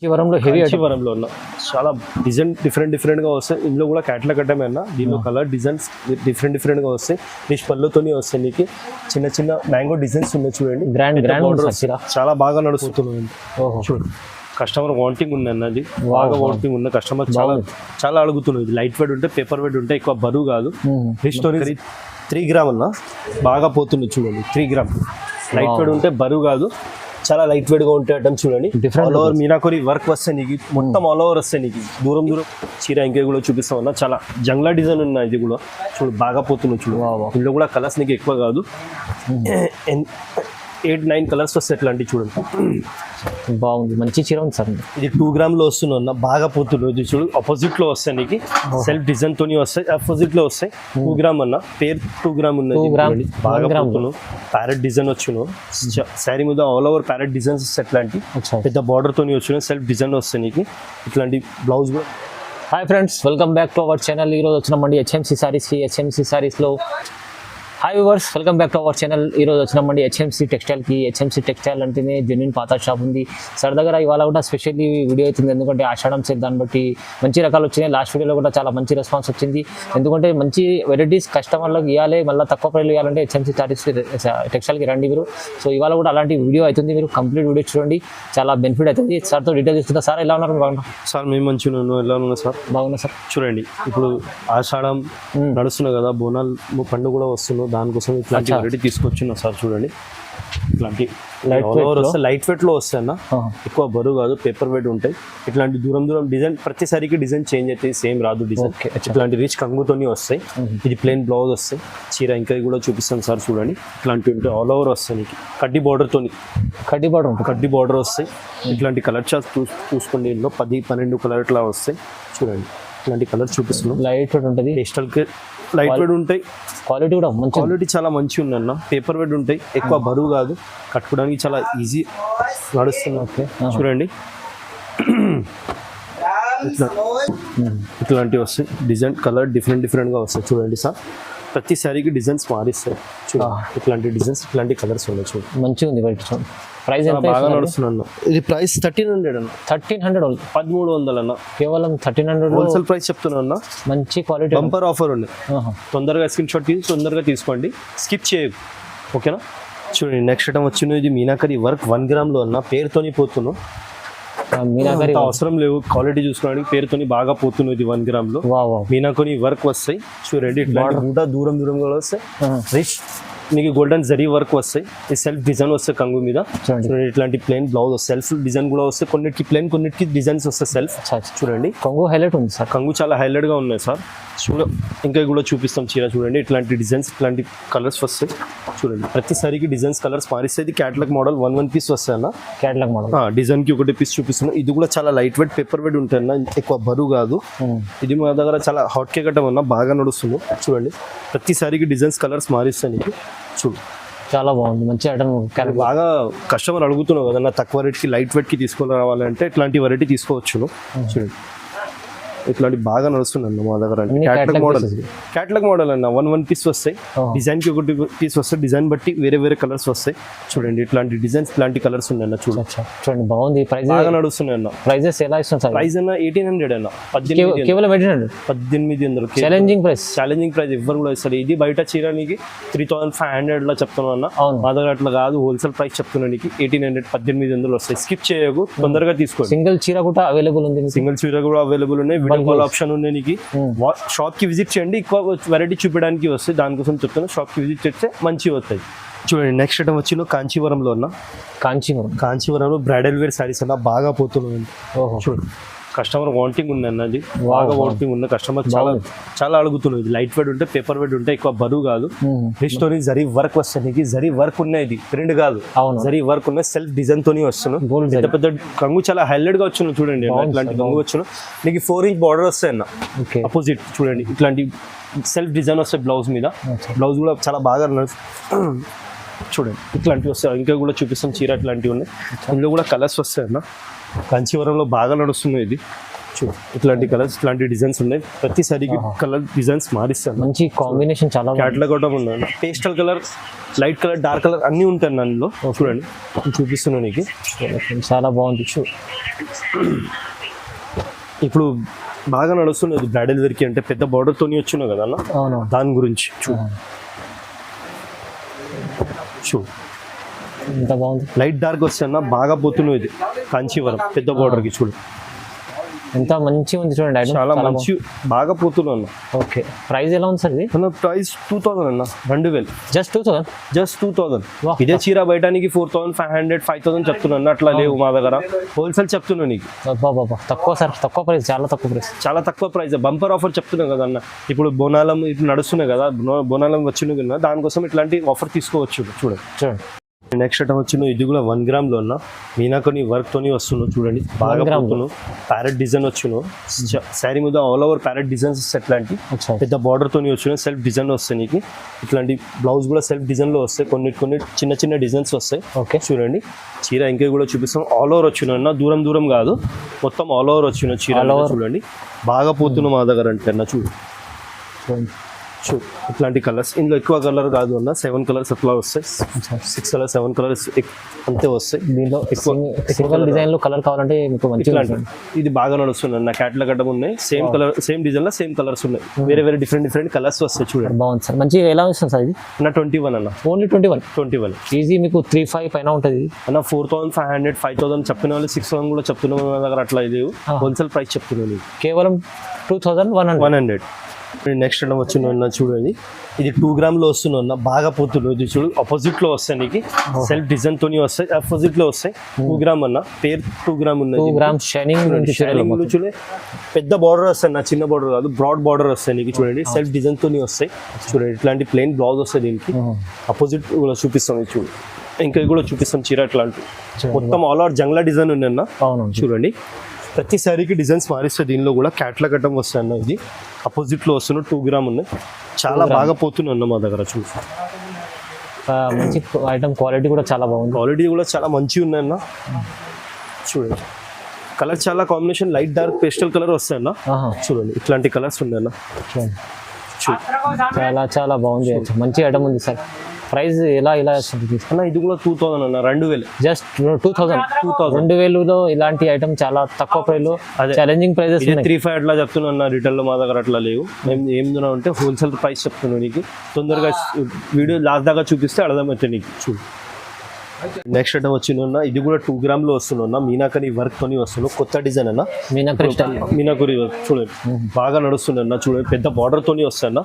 కాంచీవరంలో heavy కాంచీవరంలో ఉన్న చాలా design different గా వస్తాయి. ఇందులో కూడా క్యాట్లాగ్ కట్టమే అన్న. దీనిలో కలర్ డిజైన్స్ డిఫరెంట్ గా వస్తాయి. రిచ్ పళ్ళుతోని వస్తాయి. మీకు చిన్న చిన్న మ్యాంగో డిజైన్స్ ఉన్నాయి చూడండి. చాలా బాగా నడుస్తున్నాయి. చూడండి కస్టమర్ వాంటింగ్ ఉంది అన్నది. బాగా వాంటింగ్ ఉన్న కస్టమర్ చాలా అడుగుతున్నది. లైట్ వెయిట్ ఉంటే పేపర్ వెయిట్ ఉంటే ఎక్కువ బరువు కాదు. రిచ్ 3 గ్రామ్ అన్న బాగా పోతుంది చూడండి. 3 గ్రామ్ లైట్ వెయిట్ ఉంటే బరువు కాదు. చాలా లైట్ వెయిట్ గా ఉంటే ఐటమ్ చూడండి. ఆల్ ఓవర్ మీనాకరి వర్క్ వస్తాయి నీకు. మొత్తం ఆల్ ఓవర్ వస్తాయి నీకు. దూరం చీర ఇంకే కూడా చూపిస్తా ఉన్నా. చాలా జంగ్లా డిజైన్ ఉన్నాయి. ఇది కూడా చూడు బాగా పోతున్నాయి చూడు. ఇందులో కూడా కలర్స్ నీకు ఎక్కువ కాదు. 8-9 కలర్స్ వస్తాయి. ఎట్లాంటివి చూడండి. బాగుంది. మంచి చీర ఉంది సార్. ఇది 2 గ్రామ్ లో వస్తున్నా. బాగా పోతుంది చూడు. ఆపోజిట్ లో వస్తాయి నీకు. సెల్ఫ్ డిజైన్ తోని వస్తాయి. ఆపోజిట్ లో వస్తాయి. 2 గ్రామ్ అన్న. పేరు 2 గ్రామ్ ఉన్నది. బాగా పోతున్నావు. ప్యారెట్ డిజైన్ వచ్చును. శారీ మీద ఆల్ ఓవర్ ప్యారెట్ డిజైన్స్ వస్తాయి. ఎట్లాంటి పెద్ద బార్డర్ తోని వచ్చును. సెల్ఫ్ డిజైన్ వస్తాయి నీకు. ఇట్లాంటి బ్లౌజ్ కూడా. Hi friends, welcome back to our channel. ఈరోజు వచ్చినామండి హెచ్ఎంసీ సారీస్కి. హెచ్ఎంసీ సారీస్లో hi viewers, welcome back to our channel. ఈరోజు వచ్చినామండి హెచ్ఎంసీ టెక్స్టైల్కి. హెచ్ఎంసీ టెక్స్టైల్ అంటేనే జెన్యూన్ పాత షాప్ ఉంది సార్ దగ్గర. ఇవాళ కూడా స్పెషల్లీ వీడియో అవుతుంది. ఎందుకంటే ఆషాఢం సేల్, దాన్ని బట్టి మంచి రకాలు వచ్చినాయి. లాస్ట్ వీడియోలో కూడా చాలా మంచి రెస్పాన్స్ వచ్చింది. ఎందుకంటే మంచి వెరైటీస్ కస్టమర్లకు ఇవ్వాలి, మళ్ళీ తక్కువ ప్రైస్లో ఇవ్వాలంటే హెచ్ఎంసీ టెక్స్టైల్కి రండి మీరు. సో ఇవాళ కూడా అలాంటి వీడియో అవుతుంది. మీరు కంప్లీట్ వీడియో చూడండి, చాలా బెనిఫిట్ అవుతుంది. సార్తో డీటెయిల్స్ ఇస్తున్నా. సార్ ఎలా ఉన్నారు? బాగున్నా సార్. మేము మంచిగా ఉన్నాను. ఎలా ఉన్నా సార్? బాగున్నా సార్. చూడండి, ఇప్పుడు ఆషాఢం నడుస్తున్నాయి కదా, బోనాలు పండుగ కూడా వస్తున్నాయి. దానికోసం ఇట్లాంటి వెరైటీ తీసుకొచ్చున్నా సార్. చూడండి, ఇట్లాంటి లైట్ వెయిట్ లో వస్తాయి అన్న. ఎక్కువ బరువు కాదు, పేపర్ వెయిట్ ఉంటాయి. ఇట్లాంటి దూరం డిజైన్ ప్రతిసారికి డిజైన్ చేంజ్ అవుతాయి. సేమ్ రాదు డిజైన్. ఇట్లాంటి రిచ్ కంగుతోని వస్తాయి. ఇది ప్లెయిన్ బ్లౌజ్ వస్తాయి. చీర ఇంకా కూడా చూపిస్తాను సార్. చూడండి, ఇట్లాంటివి ఉంటాయి. ఆల్ ఓవర్ వస్తాయి నీకు. కడ్డీ బార్డర్ తోని. కడ్డీ బార్డర్ వస్తాయి. ఇట్లాంటి కలర్ చార్ట్ చూసుకోండి. ఇందులో 10-12 కలర్ ఇట్లా వస్తాయి. చూడండి, ఇట్లాంటి కలర్ చూపిస్తున్నాం. లైట్ వెయిట్ ఉంటుంది. పేస్టల్ లైట్ వెయిట్ ఉంటాయి. క్వాలిటీ కూడా మంచి. క్వాలిటీ చాలా మంచిగా ఉంది అన్న. పేపర్ వెయిట్ ఉంటాయి. ఎక్కువ బరువు కాదు. కట్టుకోవడానికి చాలా ఈజీ నడుస్తుంది. ఓకే, చూడండి ఇట్లాంటివి వస్తాయి. డిజైన్ కలర్ డిఫరెంట్గా వస్తాయి. చూడండి సార్, ప్రతి శారీకి డిజైన్స్ మారిస్తాయి. చూడండి, ఇట్లాంటి డిజైన్స్, ఇట్లాంటి కలర్స్ ఉన్నాయి. చూడండి, మంచిగా ఉంది. బయట చూడండి. ప్రైస్ బాగా నడుస్తున్నాను. ఇది ప్రైస్ 1300 అన్న. 1300 1300 అన్న. కేవలం 1300 హోల్సేల్ ప్రైస్ చెప్తున్నా అన్న. మంచి క్వాలిటీ. బంపర్ ఆఫర్ ఉంది. తొందరగా స్క్రీన్ షాట్ తీసి తొందరగా తీసుకోండి. స్కిప్ చేయకు, ఓకేనా? చూడండి, నెక్స్ట్ ఐటమ్ వచ్చింది. ఇది మీనాకరి వర్క్ 1 గ్రామ్ లో అన్న. పేరుతోని పోతున్నాం. మీనాకరి అవసరం లేవు. క్వాలిటీ చూసుకోవడానికి పేరుతోని బాగా పోతున్నది. 1 గ్రామ్ లో మీనాకరి వర్క్ వస్తాయి. చూడండి, ఇట్లా దూరం కూడా వస్తాయి. రిచ్ మీకు గోల్డెన్ జరీ వర్క్ వస్తాయి. ఈ సెల్ఫ్ డిజైన్ వస్తాయి కంగు మీద. చూడండి, ఇట్లాంటి ప్లెయిన్ బ్లౌజ్ సెల్ఫ్ డిజైన్ కూడా వస్తాయి. కొన్నిటికి ప్లెయిన్, కొన్నిటికి డిజైన్స్ వస్తాయి సెల్ఫ్. చూడండి, కంగు హైలైట్ ఉంది సార్. కంగు చాలా హైలైట్ గా ఉన్నాయి సార్. ఇంకా కూడా చూపిస్తాం చీర. చూడండి, ఇట్లాంటి డిజైన్స్, ఇట్లాంటి కలర్స్ వస్తాయి. చూడండి, ప్రతిసారికి డిజైన్స్ కలర్స్ మారిస్తాయి. ఇది క్యాటలాగ్ మోడల్ 1 పీస్ వస్తాయి అన్న. క్యాటలాగ్ మోడల్ డిజైన్ కి ఒకటి పీస్ చూపిస్తున్నాం. ఇది కూడా చాలా లైట్ వెయిట్, పేపర్ వెయిట్ ఉంటాయి అన్న. ఎక్కువ బరువు కాదు. ఇది మా దగ్గర చాలా హాట్ కేక్ కట్టం అన్న. బాగా నడుస్తుంది. చూడండి, ప్రతిసారికి డిజైన్స్ కలర్స్ మారిస్తాయి నీకు. చూడు, చాలా బాగుంది. మంచి ఐటమ్. బాగా కస్టమర్ అడుగుతున్నావు కదన్నా, తక్కువ రేట్కి లైట్ వెయిట్కి తీసుకొని రావాలంటే ఇట్లాంటి వెరైటీ తీసుకోవచ్చు. చూడండి, ఇట్లాంటి బాగా నడుస్తుంది అన్న మా దగ్గర. క్యాటలాగ్ మోడల్ అన్న. 1 పీస్ వస్తాయి. డిజైన్ కి ఒకటి పీస్ వస్తాయి. డిజైన్ బట్టి వేరే కలర్స్ వస్తాయి. చూడండి, ఇట్లాంటి డిజైన్స్, ఇట్లాంటి కలర్స్ ఉన్నాయి అన్న. చూడండి, బాగుంది. ప్రైస్ బాగా నడుస్తున్నాయి అన్న. ప్రైజెస్ ఎలా ఇస్తుంది? ప్రైస్ అన్న 1800 అన్న. కేవలం 1800. ఛాలెంజింగ్ ప్రైస్ ఎవరు కూడా ఇస్తారు. ఇది బయట చీర నీకు 3500 లో చెప్తున్నాను అన్న. మా దగ్గర అట్లా కాదు. హోల్సేల్ ప్రైస్ చెప్తున్నా నీకు. 1800, 1800 వస్తాయి. స్కిప్ చేయకు, తొందరగా తీసుకోండి. సింగిల్ చీర కూడా అవైలబుల్ ఉంది. ఉన్నాయి. కాల్ ఆప్షన్ ఉంది నీకు. షాప్ కి విజిట్ చేయండి. ఎక్కువ వెరైటీ చూపించడానికి వస్తాయి. దానికోసం చెప్తాను, షాప్ కి విజిట్ చేస్తే మంచిగా వస్తాయి. చూడండి, నెక్స్ట్ ఐటమ్ వచ్చి కాంచీవరంలో ఉన్న. కాంచీవరంలో బ్రైడల్ వేర్ సారీస్ అన్న. బాగా పోతున్నాయి. చూడండి, కస్టమర్ వాంటింగ్ ఉంది అన్నది. బాగా వాంటింగ్ ఉన్న కస్టమర్ చాలా అడుగుతున్నది. లైట్ వెయిట్ ఉంటే, పేపర్ వెయిట్ ఉంటే ఎక్కువ బరువు కాదు. రిస్టోరీ జరీ వర్క్ వస్తాయి నీకు. జరీ వర్క్ ఉన్నాయి. ప్రింట్ కాదు, జరీ వర్క్ ఉన్నాయి. సెల్ఫ్ డిజైన్ తోని వస్తున్నాయి. పెద్ద కంగు చాలా హైలైట్ గా వచ్చిన. చూడండి, ఇట్లాంటి కంగు వచ్చిన నీకు. 4 ఇంచ్ బార్డర్ వస్తాయి అన్న. అపోజిట్ చూడండి, ఇట్లాంటి సెల్ఫ్ డిజైన్ వస్తాయి బ్లౌజ్ మీద. బ్లౌజ్ కూడా చాలా బాగా చూడండి, ఇట్లాంటివి వస్తాయి. ఇంకా కూడా చూపిస్తాం చీర. ఇట్లాంటివి ఉన్నాయి. ఇందులో కూడా కలర్స్ వస్తాయి అన్న. కాంచీవరంలో బాగా నడుస్తుంది ఇది. ఇట్లాంటి కలర్స్ ఇట్లాంటి డిజైన్స్ ఉన్నాయి. ప్రతి సారీకి కలర్ డిజైన్స్ మారిస్తాను. మంచి కాంబినేషన్ చాలా క్యాట్లాగ్ కూడా ఉన్నాయి. Pastel colour, light colour, dark colour అన్నీ ఉంటాయి అందులో. చూడండి చూపిస్తున్నాను నీకు. చాలా బాగుంది. ఇప్పుడు బాగా నడుస్తున్నది బ్రైడల్ వేర్కి అంటే పెద్ద బార్డర్ తోని వచ్చినావు కదా అన్న, అవును దాని గురించి ఎంత బాగుంది. లైట్ డార్క్ వస్తే అన్న బాగా పోతున్నావు. ఇది కాంచీవరం పెద్ద బార్డర్కి చూడు ఎంత మంచిగా ఉంది చూడండి. item చాలా మంచి బాగా పోతున్నావు అన్న. ఓకే ప్రైస్ ఎలా ఉంది సార్ ఇది? అన్న ప్రైస్ 2000 అన్న, 2000 జస్ట్ 2000. జస్ట్ 2000. Wow. ఇదే చీర బయటానికి 4500 5000 చెప్తున్నా అన్న. అట్లా లేవు మా దగ్గర, హోల్సేల్ చెప్తున్నా నీకు. బాబా తక్కువ సార్, తక్కువ ప్రైస్, చాలా తక్కువ ప్రైస్. చాలా తక్కువ ప్రైస్, బంపర్ ఆఫర్ చెప్తున్నాం కదా అన్న. ఇప్పుడు బోనాలం ఇప్పుడు నడుస్తున్నాయి కదా, బోనాలం వచ్చిన కదా, దానికోసం ఇట్లాంటి ఆఫర్ తీసుకోవచ్చు. చూడండి నెక్స్ట్ ఐటమ్ వచ్చిన ఇది కూడా 1 గ్రామ్ లో ఉన్న మీనాకొని వర్క్ తోని వస్తున్నావు. చూడండి బాగా పోతున్నావు. ప్యారెట్ డిజైన్ వచ్చును శారీ మీద ఆల్ ఓవర్ ప్యారెట్ డిజైన్స్ వస్తాయి. ఇట్లాంటి పెద్ద బార్డర్ తోని వచ్చిన సెల్ఫ్ డిజైన్ వస్తాయి నీకు. ఇట్లాంటి బ్లౌజ్ కూడా సెల్ఫ్ డిజైన్ లో వస్తాయి. కొన్ని చిన్న చిన్న డిజైన్స్ వస్తాయి. ఓకే చూడండి చీర ఇంకా కూడా చూపిస్తాం. ఆల్ ఓవర్ వచ్చిన అన్న, దూరం కాదు, మొత్తం ఆల్ ఓవర్ వచ్చిన చీర. చూడండి బాగా పోతున్నావు మా దగ్గర అంటే అన్న. ఇట్లాంటి కలర్స్ ఇందులో ఎక్కువ కలర్ కాదు అన్న, 7 కలర్స్ అట్లా వస్తాయి. 6 కలర్స్ 7 కలర్స్ అంతే వస్తాయి. దీంట్లో సింగిల్ డిజైన్ లో కలర్ కావాలంటే మీకు మంచిగా ఇది బాగా నడుస్తుంది అన్న. క్యాట్లాగ్ గడ్డం ఉన్నాయి, సేమ్ కలర్ సేమ్ డిజైన్ లో సేమ్ కలర్స్ ఉన్నాయి. వేరే డిఫరెంట్ కలర్స్ వస్తాయి. చూడండి బాగుంది సార్. మంచిగా ఎలా వస్తుంది సార్ ఇది? అన్న 21 అన్న, ఓన్లీ 21 ఈజీ. మీకు 3-5 పైన ఉంటుంది అన్న. 4500 5000 చెప్పిన వాళ్ళు 6000 కూడా చెప్తున్నాం మన దగ్గర. అట్లా ఇది హోల్సేల్ ప్రైస్ చెప్తున్నాను. కేవలం 2100. నెక్స్ట్ ఐటమ్ వచ్చిన చూడండి, ఇది 2 గ్రామ్ లో వస్తున్నా బాగా పోతున్నావు. ఇది చూడు అపోజిట్ లో వస్తాయి నీకు, సెల్ఫ్ డిజైన్ తోని వస్తాయి. అపోజిట్ లో వస్తాయి. 2 గ్రామ్ అన్న, పేరు 2 గ్రామ్ ఉన్నది. 2 గ్రామ్ షైనింగ్ చూడండి. పెద్ద బార్డర్ వస్తాయి నా, చిన్న బార్డర్ కాదు, బ్రాడ్ బార్డర్ వస్తాయి నీకు. చూడండి సెల్ఫ్ డిజైన్ తోని వస్తాయి. చూడండి ఇట్లాంటి ప్లెయిన్ బ్లౌజ్ వస్తాయి దీనికి. అపోజిట్ కూడా చూపిస్తాం. ఇది చూడు ఇంకా కూడా చూపిస్తాం చీర. ఇట్లాంటి మొత్తం ఆల్ ఓవర్ జంగ్లా డిజైన్ ఉంది అన్న. చూడండి ప్రతి సారీకి డిజైన్స్ మారిస్తాయి. దీనిలో కూడా క్యాట్లాగ్ గట్టం వస్తాయి అన్న. ఇది అపోజిట్ లో వస్తున్న 2 గ్రామ్ ఉన్నాయి. చాలా బాగా పోతుంది అన్న మా దగ్గర. చూసి మంచి ఐటమ్, క్వాలిటీ కూడా చాలా బాగుంది. క్వాలిటీ కూడా చాలా మంచిగా ఉన్నాయన్న. చూడండి కలర్ చాలా combination, light dark pastel colour వస్తాయి అన్న. చూడండి ఇట్లాంటి కలర్స్ ఉన్నాయన్న. చాలా బాగుంది. మంచి ఐటమ్ ఉంది సార్. ప్రైస్ ఎలా వస్తుంది అన్న? ఇది కూడా 2000 అన్న, 2000. జస్ట్ 2000లో ఇలాంటి ఐటమ్ చాలా తక్కువ ప్రైస్ లో, ఛాలెంజింగ్ ప్రైజెస్ 3-5 అట్లా చెప్తున్నా. రిటైల్ లో మా దగ్గర అట్లా లేవు. మేము ఏం అంటే హోల్సేల్ ప్రైస్ చెప్తున్నాను నీకు. తొందరగా వీడియో లాస్ట్ దాకా చూపిస్తే అర్థమవుతుంది నీకు. చూడు నెక్స్ట్ ఐటమ్ వచ్చిన ఇది కూడా 2 గ్రామ్ లో వస్తున్నా. మీనాకరి వర్క్ తోని వస్తున్నావు. కొత్త డిజైన్ అన్న, మీనాకరి వర్క్. చూడండి బాగా నడుస్తున్నా. చూడండి పెద్ద బార్డర్ తోని వస్తాయన్న.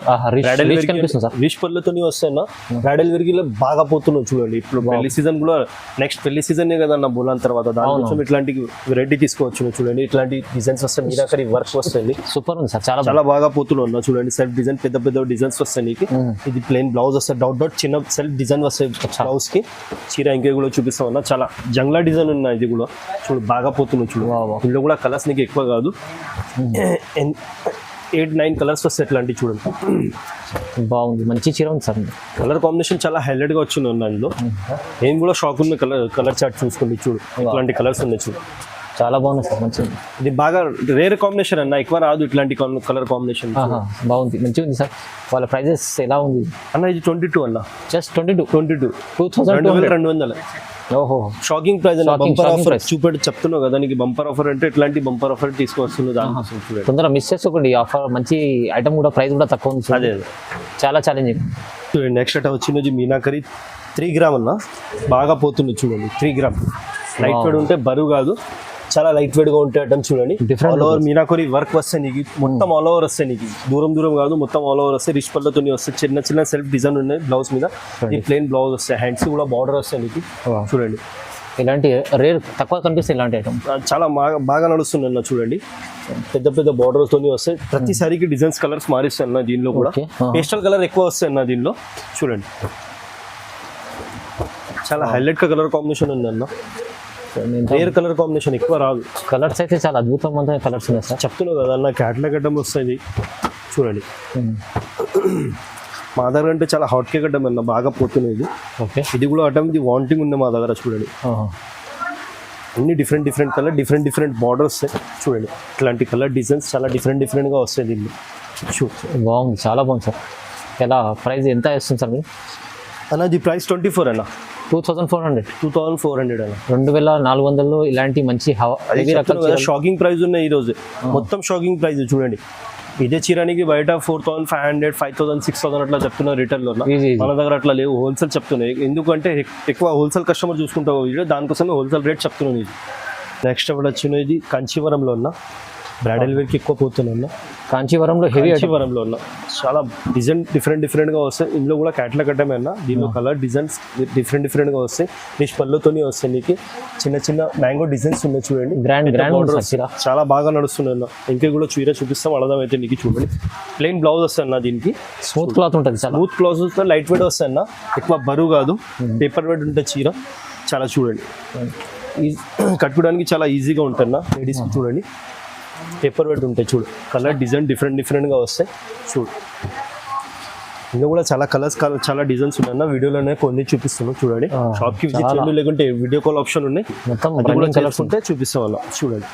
రిచ్ పళ్ళతోని వస్తాయన్న. బ్రైడల్ వేర్ బాగా పోతున్నావు. చూడండి ఇప్పుడు పెళ్లి సీజన్ కూడా, నెక్స్ట్ పెళ్లి సీజన్ కదన్న బోలాన్ తర్వాత, దానికోసం ఇట్లాంటి వెరైటీ తీసుకోవచ్చు. చూడండి ఇట్లాంటి డిజైన్స్ వస్తాయి. మీనాకరి వర్క్ వస్తుంది. సూపర్ ఉంది సార్. చాలా బాగా పోతున్నా. చూడండి సెల్ఫ్ డిజైన్ పెద్ద డిజైన్స్ వస్తాయి నీకు. ఇది ప్లెయిన్ బ్లౌజ్ వస్తాయి. డాట్ చిన్న సెల్ఫ్ డిజైన్ వస్తాయి బ్లౌజ్ కి. చీర ఇంకా కూడా చూపిస్తా ఉన్నా. చాలా జంగ్లా డిజైన్ ఉన్నాయి. ఇది కూడా చూడు బాగా పోతున్నావు. చూడు ఇందులో కూడా కలర్స్ నీకు ఎక్కువ కాదు, 8-9 కలర్స్ వస్తాయి. ఎట్లాంటి చూడండి బాగుంది. మంచి చీర ఉంది సార్. కలర్ కాంబినేషన్ చాలా హైలైట్ గా వచ్చింది అందులో. ఏం కూడా షాక్ ఉంది. కలర్ చార్ట్ చూసుకోండి. చూడు ఇట్లాంటి కలర్స్ ఉన్నాయి. చూడు చాలా బాగుంది సార్. మంచిది. ఇది బాగా రేర్ కాంబినేషన్ అన్న, ఎక్కువ రాదు ఇట్లాంటి కలర్ కాంబినేషన్. బాగుంది, మంచిగా ఉంది సార్. వాళ్ళ ప్రైజెస్ ఎలా ఉంది అన్న? ఇది 22 అన్న. జస్ట్ 22. 2200. ఓహో షాకింగ్ ప్రైస్ అన్న. బంపర్ ఆఫర్ చూపెట్టి చెప్తున్నావు కదా నీకు. బంపర్ ఆఫర్ అంటే ఇట్లాంటి బంపర్ ఆఫర్ తీసుకొస్తుంది. దానికోసం చూడండి తొందరగా మిస్ చేసుకోండి. ఆఫర్ మంచి ఐటమ్ కూడా, ప్రైస్ కూడా తక్కువ ఉంది. అదే చాలా ఛాలెంజింగ్. చూడండి నెక్స్ట్ ఐటమ్ వచ్చింది మీనాకరి 3 గ్రామ్ అన్న. బాగా పోతుంది. చూడండి 3 గ్రామ్ లైట్ వెయిట్ ఉంటే, బరువు కాదు, చాలా లైట్ వెయిట్ గా ఉంటే ఐటమ్. చూడండి ఆల్ ఓవర్ మీనాకరి వర్క్ వస్తాయి నీకు. మొత్తం ఆల్ ఓవర్ వస్తాయి నీకు. దూరం కాదు, మొత్తం ఆల్ ఓవర్ వస్తాయి. రిచ్ పళ్ళతో వస్తాయి. చిన్న సెల్ఫ్ డిజైన్ ఉన్నాయి బ్లౌజ్ మీద. ఈ ప్లెయిన్ బ్లౌజ్ వస్తాయి. హ్యాండ్స్ కూడా బార్డర్ వస్తాయి నీకు. చూడండి ఇలాంటి రేర్ తక్కువ కనిపిస్తాయి ఇలాంటి ఐటమ్. చాలా బాగా నడుస్తుంది. చూడండి పెద్ద బార్డర్ తోని వస్తాయి. ప్రతి సారీకి డిజైన్స్ కలర్స్ మారిస్తాయి అన్న. దీనిలో కూడా పేస్టల్ కలర్ ఎక్కువ వస్తాయి అన్న దీనిలో. చూడండి చాలా హైలైట్ గా కలర్ కాంబినేషన్ ఉంది అన్న. రేర్ కలర్ కాంబినేషన్ ఎక్కువ రాదు. కలర్స్ అయితే చాలా అద్భుతమైన కలర్స్ ఉన్నాయి సార్. చెప్తున్నావు కదా అన్న, క్యాట్లాగ్ గడ్డం వస్తుంది. చూడండి మా దగ్గర అంటే చాలా హాట్ కేక్ గడ్డం అన్న. బాగా పోతుంది ఇది. ఓకే ఇది కూడా ఐటమ్ ఇది వాంటింగ్ ఉంది మా దగ్గర. చూడండి అన్ని డిఫరెంట్ కలర్ డిఫరెంట్ బార్డర్ వస్తాయి చూడండి. ఇట్లాంటి కలర్ డిజైన్స్ చాలా డిఫరెంట్గా వస్తాయి దీన్ని. బాగుంది, చాలా బాగుంది సార్. ఎలా ప్రైస్ ఎంత వేస్తుంది సార్ మీరు? అన్న ఇది ప్రైస్ 24 అన్న, 2400. 2400 అన్న. 2400 ఇలాంటి మంచి heavy రకాల చీరలు. షాకింగ్ ప్రైస్ ఉన్నాయి ఈ రోజు, మొత్తం షాకింగ్ ప్రైస్ చూడండి. ఇదే చీరానికి బయట 4500, 5000, 6000 అట్లా చెప్తున్నారు రిటైల్లో. మన దగ్గర అట్లా లేవు, హోల్సేల్ చెప్తున్నాయి. ఎందుకంటే ఎక్కువ హోల్సేల్ కస్టమర్ చూసుకుంటావు, దానికోసమే హోల్సేల్ రేట్ చెప్తున్నాను ఇది. నెక్స్ట్ ఒకటి వచ్చిన ఇది కాంచీవరంలో ఉన్న బ్రైడల్ వేర్కి ఎక్కువ పోతున్నా. కాంచీవరంలో హెవీ కాంచీవరంలో ఉన్న చాలా డిజైన్ డిఫరెంట్గా వస్తాయి. ఇందులో కూడా క్యాట్లాగ్ కట్టమే అన్న. దీనిలో కలర్ డిజైన్స్ డిఫరెంట్గా వస్తాయి. నిష్ పళ్ళుతోని వస్తాయి. నీకు చిన్న మ్యాంగో డిజైన్స్ ఉన్నాయి చూడండి. గ్రాండ్ చాలా బాగా నడుస్తుంది అన్న. ఇంకా కూడా చీర చూపిస్తాం అర్థమైతే నీకు. చూడండి ప్లెయిన్ బ్లౌజ్ వస్తాయి అన్న. దీనికి స్మూత్ క్లాత్ ఉంటుంది, స్మూత్ క్లాత్ వస్తే లైట్ వెయిట్ వస్తాయి అన్న. ఎక్కువ బరువు కాదు, పేపర్ వెయిట్ ఉంటుంది చీర. చాలా చూడండి కట్టుకోవడానికి చాలా ఈజీగా ఉంటుంది అన్న. లేడీస్ చూడండి పేపర్ వెయిట్ ఉంటాయి. చూడు కలర్ డిజైన్ డిఫరెంట్గా వస్తాయి. చూడు ఇంకా కూడా చాలా కలర్స్ చాలా డిజైన్స్ ఉన్నాయన్న. వీడియోలోనే కొన్ని చూపిస్తున్నాం చూడండి. షాప్కి విజిట్ చేయండి, లేకుంటే వీడియో కాల్ ఆప్షన్ ఉన్నాయి. కలర్స్ ఉంటే చూపిస్తాం అలా. చూడండి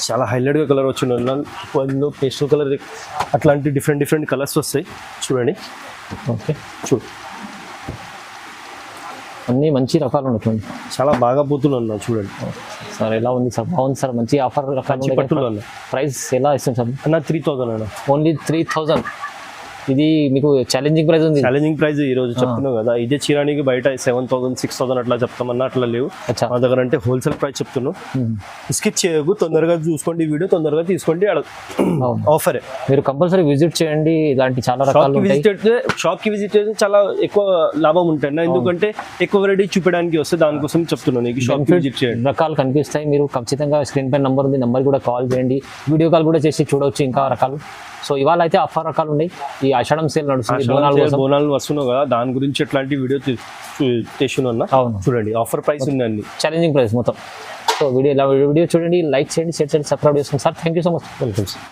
చాలా హైలైట్గా కలర్ వచ్చిన అందులో పేస్టల్ కలర్ అట్లాంటి డిఫరెంట్ కలర్స్ వస్తాయి చూడండి. ఓకే చూడు అన్నీ మంచి రకాలు ఉన్నాయి. చాలా బాగా పోతున్నా చూడండి సార్. ఎలా ఉంది సార్? బాగుంది సార్, మంచి ఆఫర్ రకాలు. పట్టులో ప్రైస్ ఎలా ఇస్తాం సార్? అన్న 3000 అన్న. ఓన్లీ 3000. ఇది మీకు ఛాలెంజింగ్ ప్రైస్ ఉంది. ఛాలెంజింగ్ ప్రైస్ ఈ రోజు చెప్తున్నావు కదా. ఇదే చీరానికి బయట 7000, 6000 అట్లా చెప్తామన్నా అట్లా లేవు. మా దగ్గర అంటే హోల్సేల్ ప్రైస్ చెప్తున్నావు. స్కిప్ చేయకు, తొందరగా చూసుకోండి వీడియో, తొందరగా తీసుకోండి. ఆఫరే మీరు కంపల్సరీ విజిట్ చేయండి. ఇలాంటి చాలా రకాలు షాప్ కి విజిట్ చేస్తే చాలా ఎక్కువ లాభం ఉంటుంది. ఎందుకంటే ఎక్కువ వెరైటీ చూపడానికి వస్తే దానికోసం చెప్తున్నాను నీకు. షాప్ కి విజిట్ చేయండి, రకాలు కనిపిస్తాయి. మీరు ఖచ్చితంగా స్క్రీన్ పైన నంబర్ ఉంది, నంబర్ కూడా కాల్ చేయండి. వీడియో కాల్ కూడా చేసి చూడవచ్చు ఇంకా రకాలు. సో ఇవాళ అయితే ఆఫర్ రకాలు ఉన్నాయి. ఈ ఆషాఢం సేల్ నడుస్తుంది. బోనాలు వస్తున్నావు కదా, దాని గురించి ఎట్లాంటి వీడియో చేస్తున్నా. చూడండి ఆఫర్ ప్రైస్ ఉందండి, ఛాలెంజింగ్ ప్రైస్ మొత్తం. సో వీడియో చూడండి, లైక్ చేయండి, షేర్ చేయండి, సబ్స్క్రైబ్ చేసుకోండి sir. Thank you so much. Welcome sir.